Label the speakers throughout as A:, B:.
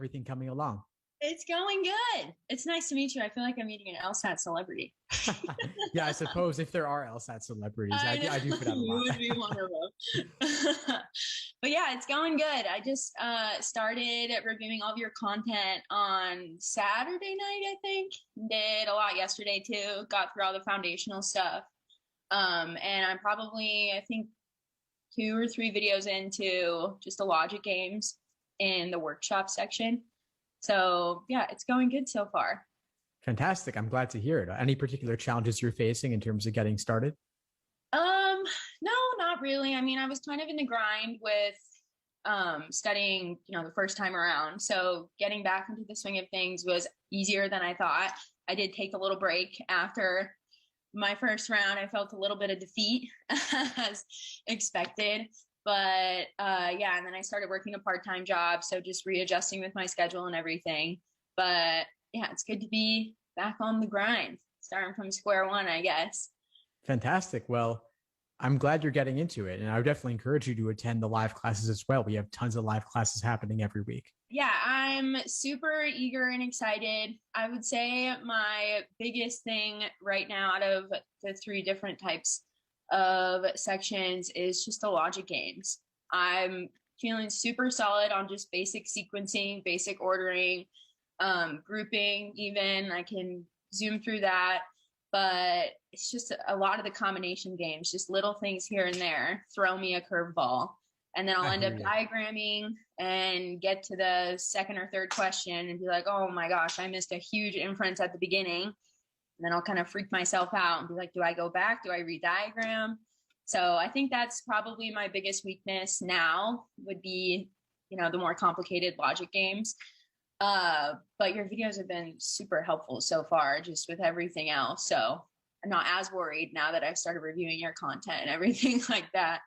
A: everything coming along?
B: It's going good. It's nice to meet you. I feel like I'm meeting an LSAT celebrity.
A: Yeah, I suppose if there are LSAT celebrities,
B: I
A: I do
B: know
A: fit out a
B: you
A: lot.
B: would be one of them. But yeah, it's going good. I just started reviewing all of your content on Saturday night, I think. Did a lot yesterday too. Got through all the foundational stuff. And I'm probably, I think, 2 or 3 videos into just the logic games in the workshop section. So yeah, it's going good so far.
A: Fantastic. I'm glad to hear it. Any particular challenges you're facing in terms of getting started?
B: Um, no, not really. I mean, I was kind of in the grind with studying, the first time around. So getting back into the swing of things was easier than I thought. I did take a little break after my first round. I felt a little bit of defeat as expected. But yeah, and then I started working a part-time job, so just readjusting with my schedule and everything. But yeah, it's good to be back on the grind, starting from square one, I guess.
A: Fantastic. Well, I'm glad you're getting into it. And I would definitely encourage you to attend the live classes as well. We have tons of live classes happening every week.
B: Yeah, I'm super eager and excited. I would say my biggest thing right now out of the 3 different types of sections is just the logic games. I'm feeling super solid on just basic sequencing, basic ordering, grouping, even. I can zoom through that. But it's just a lot of the combination games, just little things here and there, throw me a curveball. And then I'll
A: I
B: end
A: hear
B: up
A: you.
B: diagramming and get to the second or third question and be like, oh my gosh, I missed a huge inference at the beginning. And then I'll kind of freak myself out and be like, do I go back? Do I re-diagram? So I think that's probably my biggest weakness now would be, the more complicated logic games. But your videos have been super helpful so far, just with everything else. So I'm not as worried now that I've started reviewing your content and everything like that.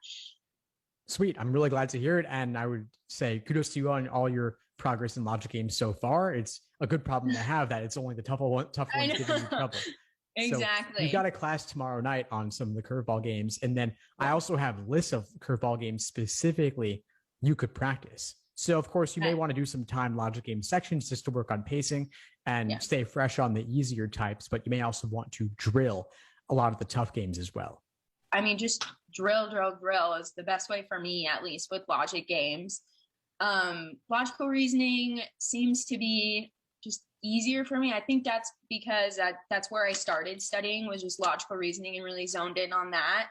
A: Sweet. I'm really glad to hear it. And I would say kudos to you on all your progress in logic games so far. It's a good problem to have that it's only the tough
B: I
A: ones giving you
B: know.
A: trouble. So we've got
B: Exactly.
A: a class tomorrow night on some of the curveball games. And then I also have lists of curveball games specifically you could practice. So of course you may
B: Okay.
A: want to do some time logic game sections just to work on pacing and
B: Yes.
A: stay fresh on the easier types, but you may also want to drill a lot of the tough games as well.
B: I mean, just drill, drill, drill is the best way for me, at least with logic games. Logical reasoning seems to be just easier for me. I think that's because that's where I started studying was just logical reasoning and really zoned in on that.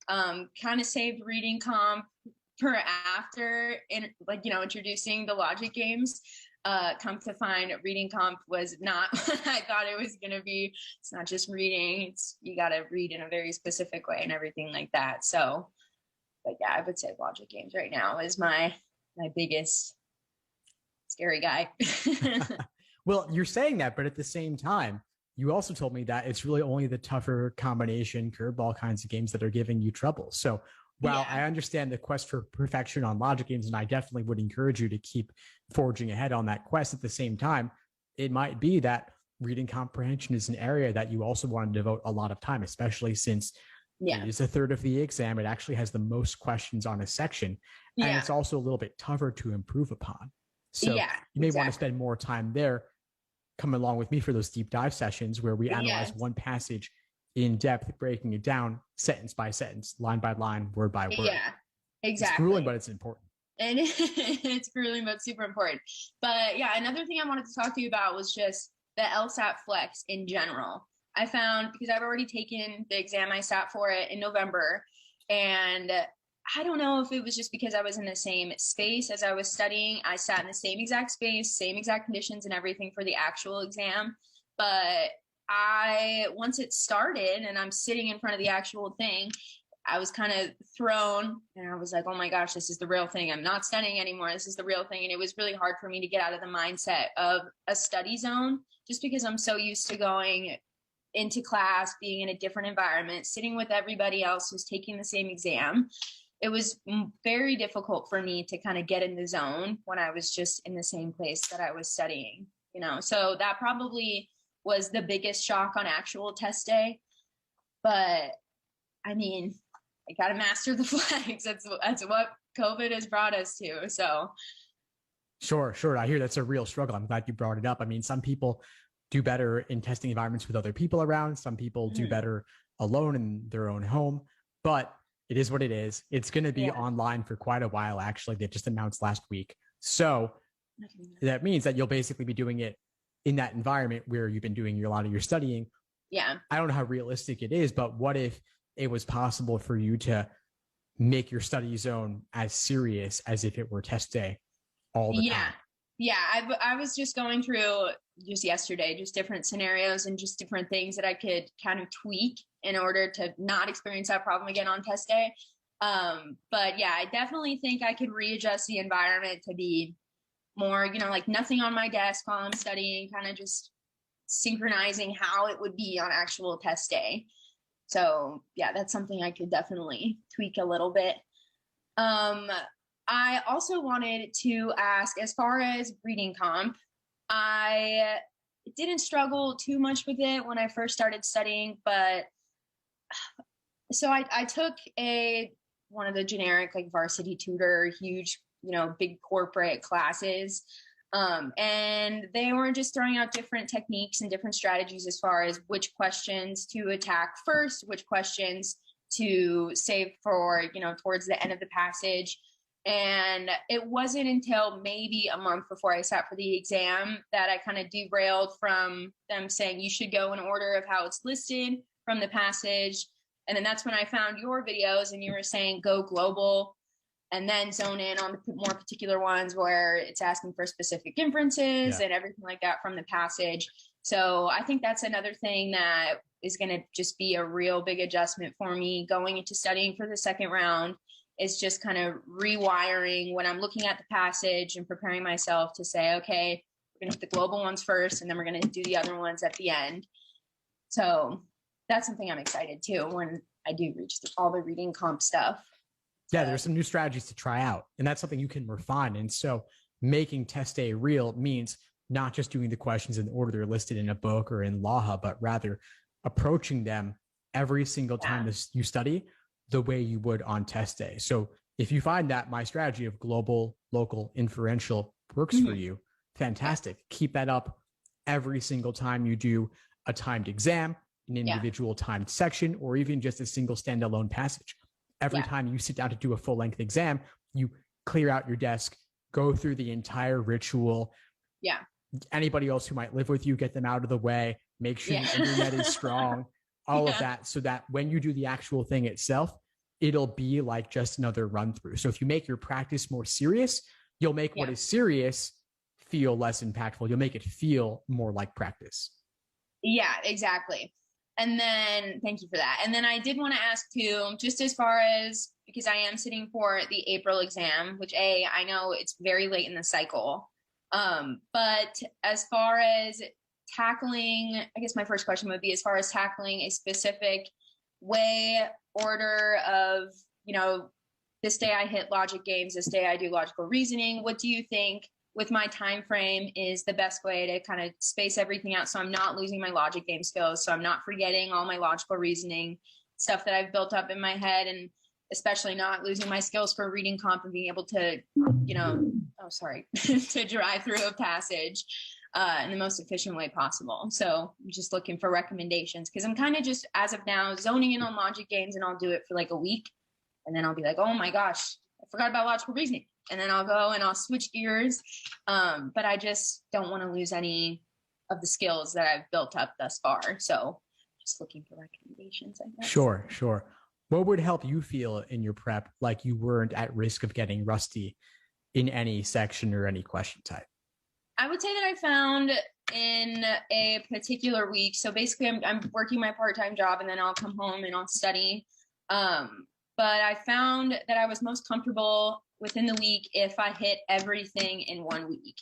B: Kind of saved reading comp for after in introducing the logic games. Come to find reading comp was not what I thought it was going to be. It's not just reading. It's you got to read in a very specific way and everything like that. So, but yeah, I would say logic games right now is my biggest scary guy.
A: Well, you're saying that, but at the same time, you also told me that it's really only the tougher combination curveball kinds of games that are giving you trouble. So while
B: Yeah.
A: I understand the quest for perfection on logic games, and I definitely would encourage you to keep forging ahead on that quest at the same time, it might be that reading comprehension is an area that you also want to devote a lot of time, especially since it
B: Yeah.
A: is a third of the exam. It actually has the most questions on a section, and
B: Yeah.
A: it's also a little bit tougher to improve upon. So
B: Yeah.
A: you may want to
B: Exactly.
A: spend more time there. Come along with me for those deep dive sessions where we analyze
B: Yes.
A: one passage in depth, breaking it down sentence by sentence, line by line, word by word.
B: Yeah.
A: It's grueling,
B: Exactly.
A: but it's important.
B: And it's grueling but super important. But yeah, another thing I wanted to talk to you about was just the LSAT Flex in general. I found because I've already taken the exam, I sat for it in November, and I don't know if it was just because I was in the same space as I was studying. I sat in the same exact space, same exact conditions and everything for the actual exam. But once it started and I'm sitting in front of the actual thing, I was kind of thrown and I was like, oh my gosh, this is the real thing. I'm not studying anymore. This is the real thing. And it was really hard for me to get out of the mindset of a study zone just because I'm so used to going into class, being in a different environment, sitting with everybody else who's taking the same exam. It was very difficult for me to kind of get in the zone when I was just in the same place that I was studying, So that probably was the biggest shock on actual test day. But I mean, I got to master the flags. That's what COVID has brought us to. So
A: Sure, sure. I hear that's a real struggle. I'm glad you brought it up. I mean, some people do better in testing environments with other people around. Some people do
B: Mhm.
A: better alone in their own home, but it is what it is. It's going to be
B: Yeah.
A: online for quite a while, actually. They just announced last week. So that means that you'll basically be doing it in that environment where you've been doing a lot of your studying.
B: Yeah.
A: I don't know how realistic it is, but what if it was possible for you to make your study zone as serious as if it were test day all the
B: Yeah.
A: time?
B: Yeah. I was just going through just yesterday, just different scenarios and just different things that I could kind of tweak in order to not experience that problem again on test day. But yeah, I definitely think I could readjust the environment to be more, like nothing on my desk while I'm studying, kind of just synchronizing how it would be on actual test day. So yeah, that's something I could definitely tweak a little bit. Um, I also wanted to ask, as far as reading comp, I didn't struggle too much with it when I first started studying, but so I took one of the generic like varsity tutor, huge, big corporate classes. And they were just throwing out different techniques and different strategies as far as which questions to attack first, which questions to save for, towards the end of the passage. And it wasn't until maybe a month before I sat for the exam that I kind of derailed from them saying you should go in order of how it's listed from the passage. And then that's when I found your videos and you were saying go global and then zone in on the more particular ones where it's asking for specific inferences and everything like that from the passage. So I think that's another thing that is going to just be a real big adjustment for me going into studying for the second round, is just kind of rewiring when I'm looking at the passage and preparing myself to say, okay, we're going to hit the global ones first, and then we're going to do the other ones at the end. So that's something I'm excited too when I do reach all the reading comp stuff.
A: Yeah, there's some new strategies to try out, and that's something you can refine. And so making test day real means not just doing the questions in the order they're listed in a book or in Laha, but rather approaching them every single time you study the way you would on test day. So if you find that my strategy of global, local, inferential works for you, fantastic. Keep that up every single time you do a timed exam, an individual timed section, or even just a single standalone passage. Every time you sit down to do a full-length exam, you clear out your desk, go through the entire ritual.
B: Yeah.
A: Anybody else who might live with you, get them out of the way. Make sure the internet is strong. All of that, so that when you do the actual thing itself, it'll be like just another run through. So if you make your practice more serious, you'll make what is serious feel less impactful. You'll make it feel more like practice.
B: Yeah, exactly. And then thank you for that. And then I did want to ask too, just as far as, because I am sitting for the April exam, which I know it's very late in the cycle. But as far as tackling, I guess my first question would be as far as tackling a specific way, order of, this day I hit logic games, this day I do logical reasoning. What do you think with my time frame is the best way to kind of space everything out so I'm not losing my logic game skills, so I'm not forgetting all my logical reasoning stuff that I've built up in my head, and especially not losing my skills for reading comp and being able to, to drive through a passage in the most efficient way possible. So I'm just looking for recommendations because I'm kind of just, as of now, zoning in on logic games, and I'll do it for like a week. And then I'll be like, oh my gosh, I forgot about logical reasoning. And then I'll go and I'll switch gears. But I just don't want to lose any of the skills that I've built up thus far. So just looking for recommendations, I guess.
A: Sure. What would help you feel in your prep like you weren't at risk of getting rusty in any section or any question type?
B: I would say that I found in a particular week. So basically I'm working my part-time job and then I'll come home and I'll study. But I found that I was most comfortable within the week if I hit everything in 1 week.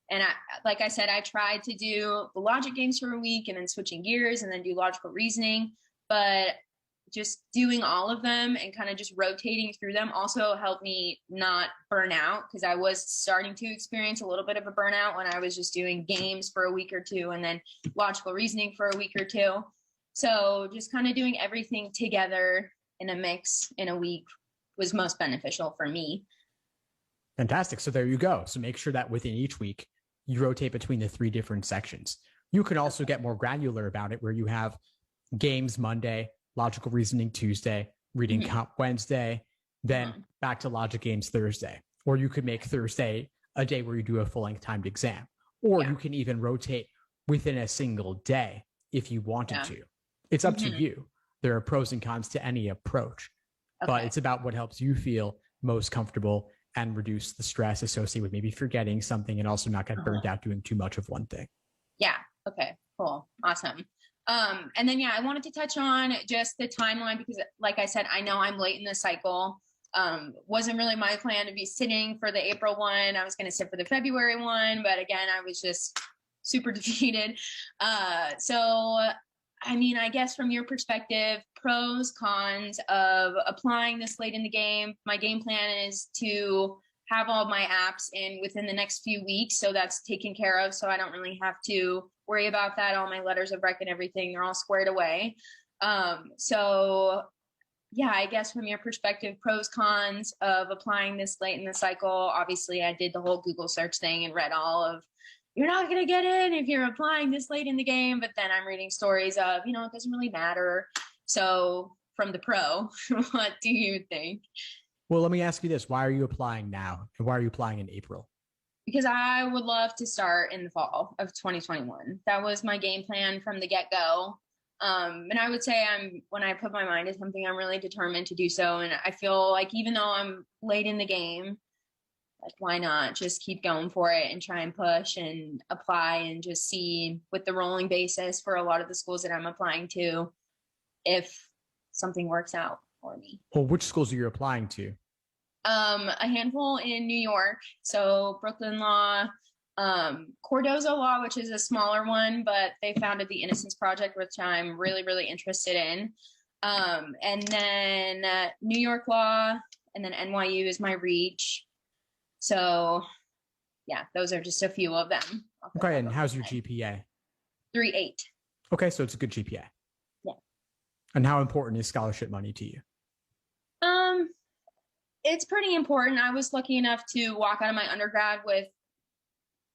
B: And like I said, I tried to do the logic games for a week and then switching gears and then do logical reasoning. But just doing all of them and kind of just rotating through them also helped me not burn out, because I was starting to experience a little bit of a burnout when I was just doing games for a week or two and then logical reasoning for a week or two. So just kind of doing everything together in a mix in a week was most beneficial for me.
A: Fantastic. So there you go. So make sure that within each week, you rotate between the 3 different sections. You can also get more granular about it where you have games Monday, logical reasoning Tuesday, reading comp Wednesday, then back to logic games Thursday. Or you could make Thursday a day where you do a full length timed exam. Or you can even rotate within a single day if you wanted to. It's up to you. There are pros and cons to any approach, but it's about what helps you feel most comfortable and reduce the stress associated with maybe forgetting something and also not get burnt out doing too much of one thing.
B: Yeah. Okay, cool. Awesome. And then, I wanted to touch on just the timeline because like I said, I know I'm late in the cycle. Wasn't really my plan to be sitting for the April one. I was going to sit for the February one, but again, I was just super defeated. So, I mean, I guess from your perspective, pros, cons of applying this late in the game. My game plan is to have all my apps in within the next few weeks. So that's taken care of. So I don't really have to worry about that. All my letters of rec and everything, they're all squared away. So yeah, I guess from your perspective, pros, cons of applying this late in the cycle. Obviously, I did the whole Google search thing and read all of, you're not going to get in if you're applying this late in the game. But then I'm reading stories of, it doesn't really matter. So from the pro, what do you think?
A: Well, let me ask you this. Why are you applying now? And why are you applying in April?
B: Because I would love to start in the fall of 2021. That was my game plan from the get-go. And I would say when I put my mind to something, I'm really determined to do so. And I feel like even though I'm late in the game, like, why not just keep going for it and try and push and apply and just see with the rolling basis for a lot of the schools that I'm applying to, if something works out for me.
A: Well, which schools are you applying to?
B: A handful in New York. So Brooklyn Law, Cardozo Law, which is a smaller one, but they founded the Innocence Project, which I'm really, really interested in. And then New York Law, and then NYU is my reach. So yeah, those are just a few of them.
A: Okay, and how's your GPA?
B: 3.8.
A: Okay, so it's a good GPA.
B: Yeah.
A: And how important is scholarship money to you?
B: It's pretty important. I was lucky enough to walk out of my undergrad with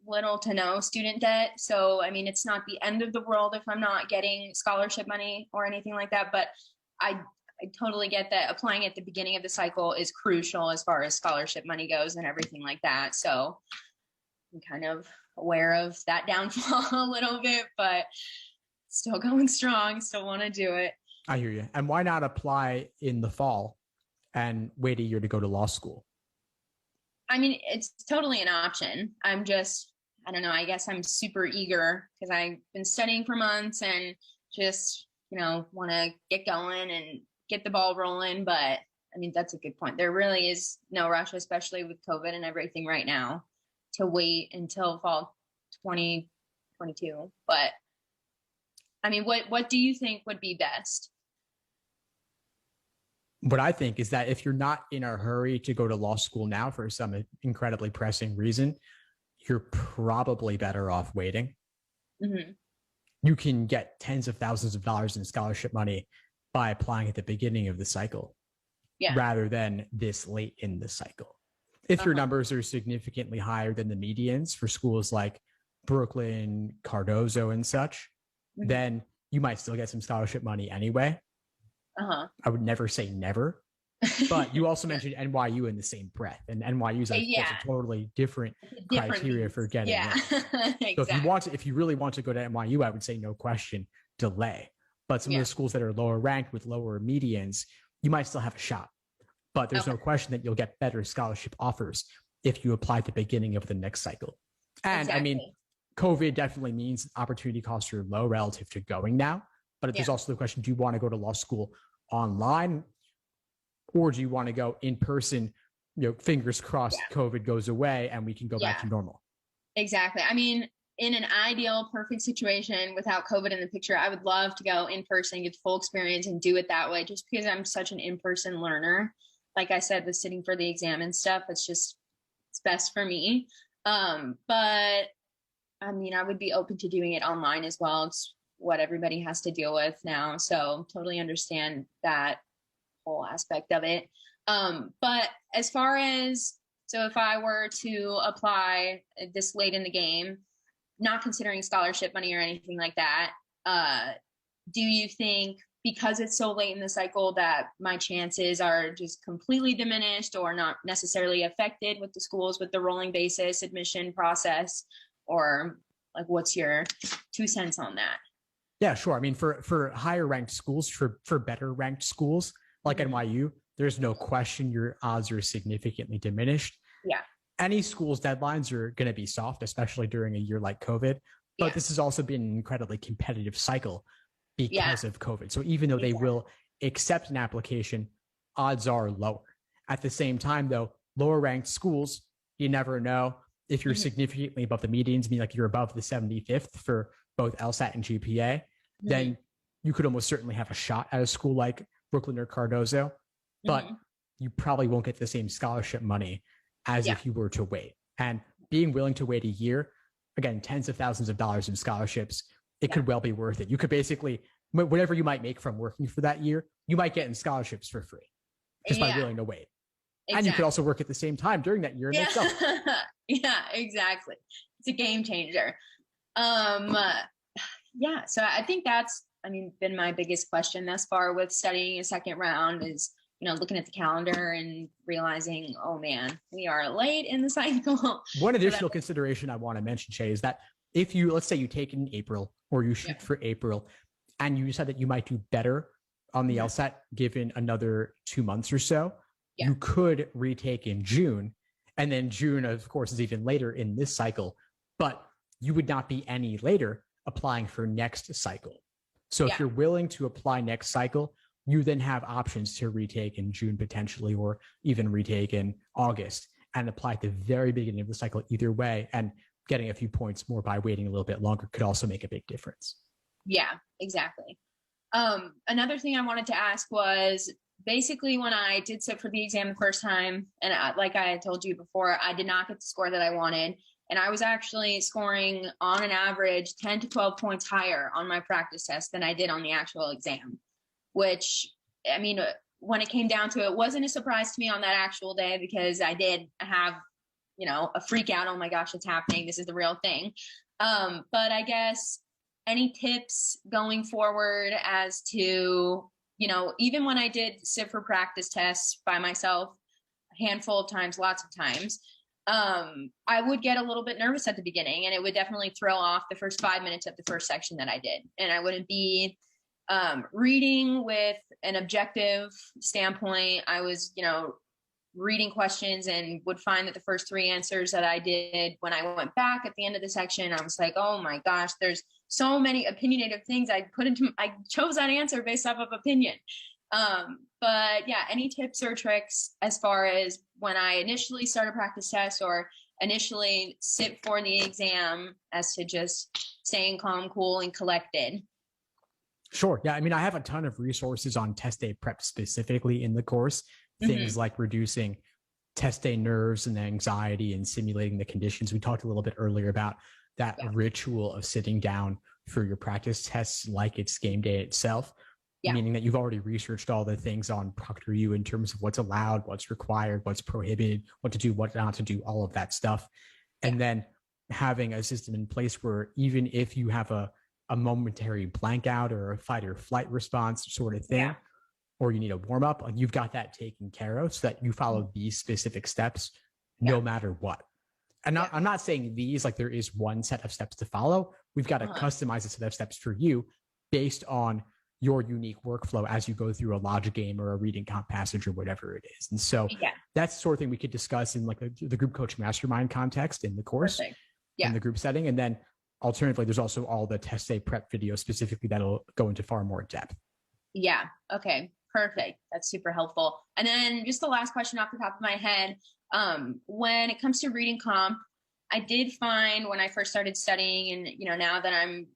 B: little to no student debt. So, I mean, it's not the end of the world if I'm not getting scholarship money or anything like that. But I totally get that applying at the beginning of the cycle is crucial as far as scholarship money goes and everything like that. So I'm kind of aware of that downfall a little bit, but still going strong, still want to do it.
A: I hear you. And why not apply in the fall and wait a year to go to law school?
B: I mean, it's totally an option. I don't know, I guess I'm super eager because I've been studying for months and just, want to get going and get the ball rolling. But I mean, that's a good point. There really is no rush, especially with COVID and everything right now, to wait until fall 2022. But I mean, what do you think would be best?
A: What I think is that if you're not in a hurry to go to law school now for some incredibly pressing reason, you're probably better off waiting.
B: Mm-hmm.
A: You can get tens of thousands of dollars in scholarship money by applying at the beginning of the cycle rather than this late in the cycle. If your numbers are significantly higher than the medians for schools like Brooklyn, Cardozo, and such, then you might still get some scholarship money anyway. I would never say never, but you also mentioned NYU in the same breath, and NYU is a totally different criteria for getting in.
B: Exactly.
A: So if you really want to go to NYU, I would say no question, delay. But some of the schools that are lower ranked with lower medians, you might still have a shot. But there's no question that you'll get better scholarship offers if you apply at the beginning of the next cycle. And I mean, COVID definitely means opportunity costs are low relative to going now. But there's also the question, do you want to go to law school online or do you want to go in person? Fingers crossed COVID goes away and we can go back to normal.
B: Exactly. I mean, in an ideal, perfect situation without COVID in the picture, I would love to go in person, get the full experience and do it that way, just because I'm such an in-person learner. Like I said, with sitting for the exam and stuff, it's best for me. But I mean, I would be open to doing it online as well. It's what everybody has to deal with now. So totally understand that whole aspect of it. But as far as So if I were to apply this late in the game, not considering scholarship money or anything like that, do you think because it's so late in the cycle that my chances are just completely diminished or not necessarily affected with the schools with the rolling basis admission process? Or like, what's your 2 cents on that?
A: Yeah, sure. I mean, for higher ranked schools, for better ranked schools like NYU, there's no question your odds are significantly diminished.
B: Yeah.
A: Any school's deadlines are going to be soft, especially during a year like COVID. But this has also been an incredibly competitive cycle because of COVID. So even though they will accept an application, odds are lower. At the same time, though, lower ranked schools, you never know if you're significantly above the medians, meaning like you're above the 75th for both LSAT and GPA, then you could almost certainly have a shot at a school like Brooklyn or Cardozo, but you probably won't get the same scholarship money as if you were to wait. And being willing to wait a year, again, tens of thousands of dollars in scholarships, it could well be worth it. You could basically, whatever you might make from working for that year, you might get in scholarships for free just by willing to wait. Exactly. And you could also work at the same time during that year and make double.
B: Yeah, exactly. It's a game changer. Yeah, so I think that's, been my biggest question thus far with studying a second round is, looking at the calendar and realizing, oh man, we are late in the cycle.
A: One additional consideration I want to mention, Shay, is that if you, let's say you take it in April or you shoot for April and you decide that you might do better on the LSAT given another 2 months or so, you could retake in June. And then June, of course, is even later in this cycle, but you would not be any later applying for next cycle. So if you're willing to apply next cycle, you then have options to retake in June potentially, or even retake in August and apply at the very beginning of the cycle either way. And getting a few points more by waiting a little bit longer could also make a big difference.
B: Yeah, exactly. Another thing I wanted to ask was basically when I did sit for the exam the first time, and like I had told you before, I did not get the score that I wanted. And I was actually scoring on an average 10 to 12 points higher on my practice test than I did on the actual exam, which, when it came down to it, wasn't a surprise to me on that actual day because I did have, a freak out. Oh my gosh, it's happening. This is the real thing. But I guess any tips going forward as to, even when I did sit for practice tests by myself a handful of times, lots of times, I would get a little bit nervous at the beginning and it would definitely throw off the first 5 minutes of the first section that I did. And I wouldn't be reading with an objective standpoint. I was, reading questions and would find that the first 3 answers that I did when I went back at the end of the section, I was like, oh my gosh, there's so many opinionative things I chose that answer based off of opinion. But yeah, any tips or tricks as far as when I initially start a practice test or initially sit for the exam as to just staying calm, cool, and collected?
A: Sure. Yeah. I have a ton of resources on test day prep specifically in the course. Things like reducing test day nerves and anxiety and simulating the conditions. We talked a little bit earlier about that ritual of sitting down for your practice tests like it's game day itself, meaning that you've already researched all the things on ProctorU in terms of what's allowed, what's required, what's prohibited, what to do, what not to do, all of that stuff. And then having a system in place where even if you have a momentary blank out or a fight or flight response sort of thing, or you need a warm up, you've got that taken care of so that you follow these specific steps no matter what. And I'm not saying these, like there is one set of steps to follow. We've got to customize a set of steps for you based on your unique workflow as you go through a logic game or a reading comp passage or whatever it is. And so that's the sort of thing we could discuss in like the group coach mastermind context in the course, in the group setting. And then alternatively, there's also all the test day prep videos specifically that'll go into far more depth.
B: Yeah. Okay. Perfect. That's super helpful. And then just the last question off the top of my head, when it comes to reading comp, I did find when I first started studying and, now that I'm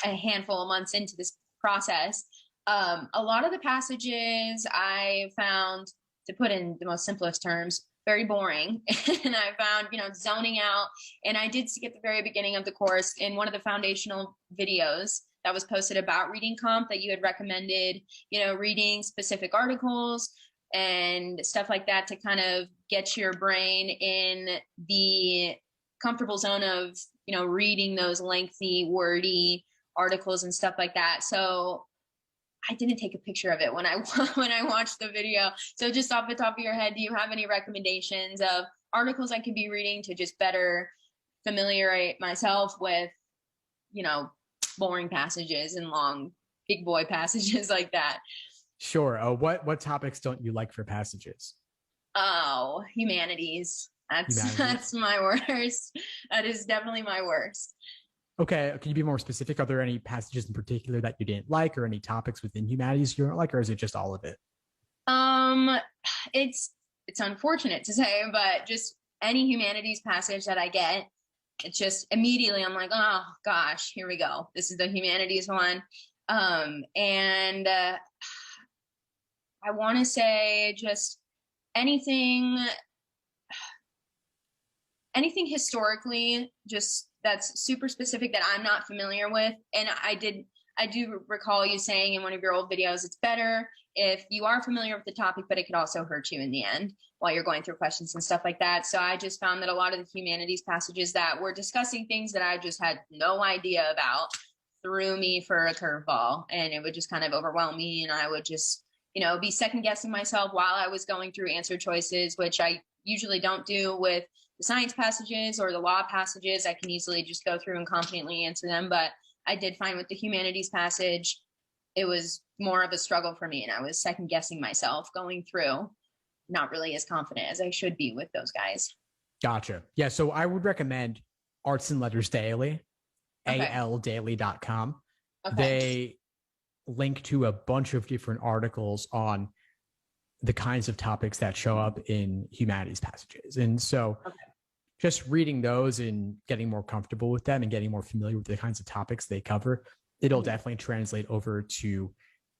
B: a handful of months into this process, a lot of the passages I found, to put in the most simplest terms, very boring. And I found, zoning out. And I did see at the very beginning of the course in one of the foundational videos that was posted about reading comp that you had recommended, reading specific articles and stuff like that to kind of get your brain in the comfortable zone of, you know, reading those lengthy, wordy articles and stuff like that. So I didn't take a picture of it when I watched the video. So just off the top of your head, do you have any recommendations of articles I could be reading to just better familiarize myself with, you know, boring passages and long big boy passages like that?
A: Sure. What topics don't you like for passages?
B: Oh, humanities. That's my worst. That is definitely my worst.
A: Okay. Can you be more specific? Are there any passages in particular that you didn't like, or any topics within humanities you don't like, or is it just all of it?
B: It's unfortunate to say, but just any humanities passage that I get, it's just immediately I'm like, oh gosh, here we go. This is the humanities one. I want to say just anything historically, just that's super specific that I'm not familiar with. And I do recall you saying in one of your old videos, it's better if you are familiar with the topic, but it could also hurt you in the end while you're going through questions and stuff like that. So I just found that a lot of the humanities passages that were discussing things that I just had no idea about threw me for a curveball, and it would just kind of overwhelm me. And I would just, you know, be second guessing myself while I was going through answer choices, which I usually don't do with the science passages or the law passages. I can easily just go through and confidently answer them. But I did find with the humanities passage, it was more of a struggle for me. And I was second guessing myself going through, not really as confident as I should be with those guys.
A: Gotcha. Yeah. So I would recommend Arts and Letters Daily,
B: Okay.
A: aldaily.com.
B: Okay.
A: They link to a bunch of different articles on the kinds of topics that show up in humanities passages. And so just reading those and getting more comfortable with them and getting more familiar with the kinds of topics they cover, it'll definitely translate over to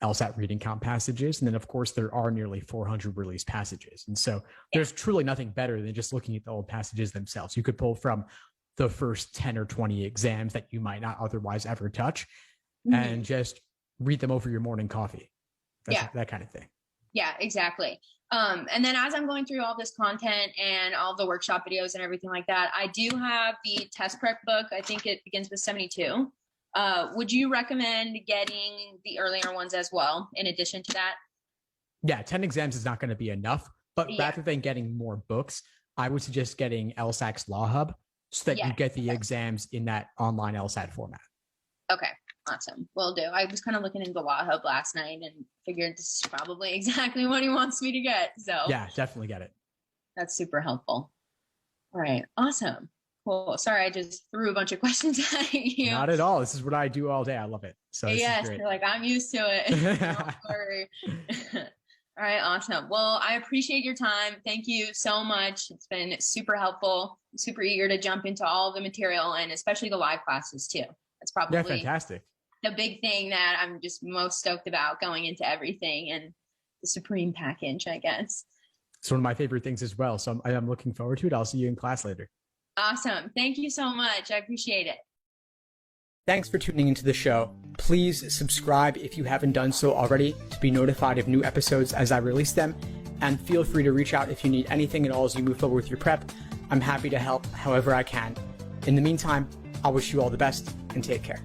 A: LSAT reading comp passages. And then, of course, there are nearly 400 released passages. And so there's truly nothing better than just looking at the old passages themselves. You could pull from the first 10 or 20 exams that you might not otherwise ever touch and just read them over your morning coffee. That kind of thing.
B: Yeah, exactly. And then as I'm going through all this content and all the workshop videos and everything like that, I do have the test prep book. I think it begins with 72. Would you recommend getting the earlier ones as well, in addition to that?
A: Yeah, 10 exams is not going to be enough, but rather than getting more books, I would suggest getting LSAC's Law Hub so that you get the exams in that online LSAT format.
B: Okay, awesome. Will do. I was kind of looking into the Law Hub last night and figured this is probably exactly what he wants me to get. So
A: yeah, definitely get it.
B: That's super helpful. All right, awesome. Cool. Sorry, I just threw a bunch of questions at you.
A: Not at all. This is what I do all day. I love it. So
B: yes, you're like, I'm used to it. Don't worry. All right, awesome. Well, I appreciate your time. Thank you so much. It's been super helpful. I'm super eager to jump into all the material and especially the live classes too. That's probably
A: fantastic.
B: The big thing that I'm just most stoked about going into everything, and the Supreme package, I guess.
A: It's one of my favorite things as well. So I'm looking forward to it. I'll see you in class later.
B: Awesome. Thank you so much. I appreciate it.
A: Thanks for tuning into the show. Please subscribe if you haven't done so already to be notified of new episodes as I release them. And feel free to reach out if you need anything at all as you move forward with your prep. I'm happy to help however I can. In the meantime, I'll wish you all the best and take care.